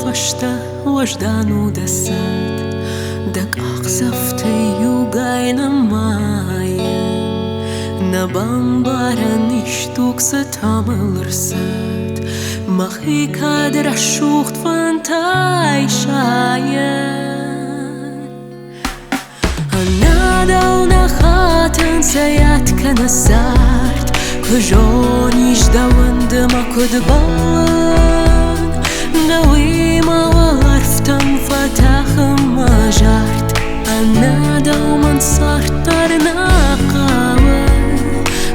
خشته وجدانو دست دك أقصفتي يوغاينا مايا نبان بارا نشتوك ستعمل رسد مخي كادر الشوخت فانتاي شايا أنا دونا خاتن سيات كنسارت كجونيش دوند ما كدبان دوي ما وعرفتم فتاخ ما جارت أنا دوما صارت درنا قاوة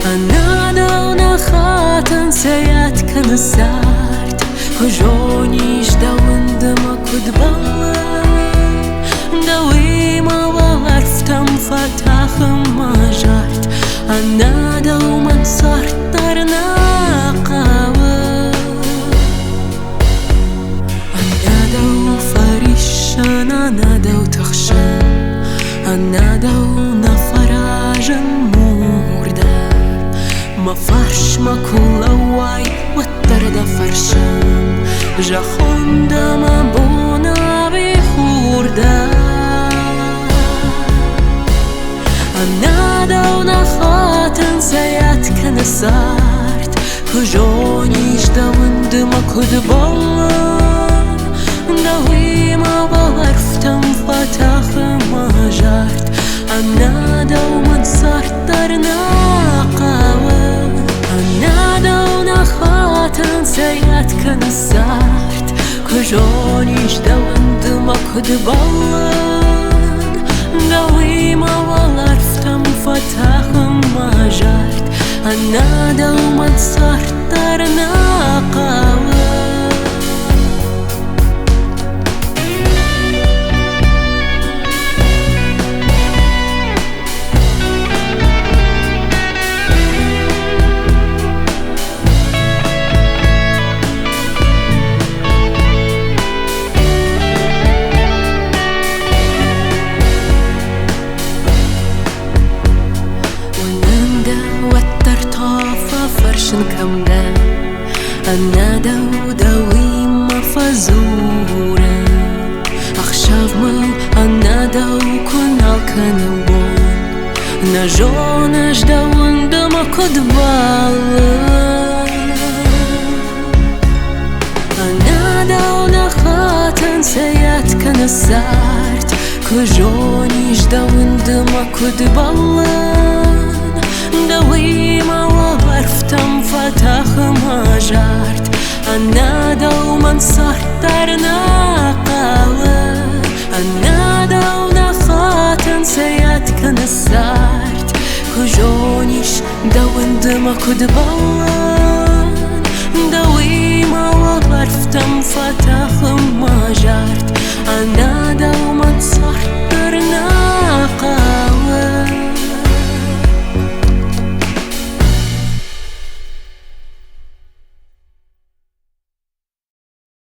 أنا دونا خاتن سيات كنسارت كجونيش دوند ما كدبان دوي ما وعرفتم فتاخ ما جارت أنا دوما صارت درنا قاوة أنا دو فريشان أنا دو تخشن أنا دو نفراجن موردا ما فرش ما كلواي والترد فرشن جاخون دا ما بونا بخوردا أنا دو نخاتن سيات كنسارت كجونيش دوند ما كدبان دوي ما بعرفتم فتاخ ما جارت أنا دوما صارت درنا قاوة أنا دو نخاتن سيات كنسارت كجونيش دوند ما كدبان دوي ما بعرفتم فتاخ ما جارت أنا دوما صارت درنا قاوة فرشن كمدا أنا دوي ما فزورة أخشاف ما أنا دو كنا الكنبون نجونش دوان دما كدبالا أنا دو نخاتن سيات كنسارت كجونيش دوان دما كدبالا دوي ما وعرفتم فتاخ ما جارت أنا دوما صارت درنا قاوة أنا دونا خاتن سيات كنسارت كجونيش دوند ما كدبان دوي ما وعرفتم فتاخ ما جارت أنا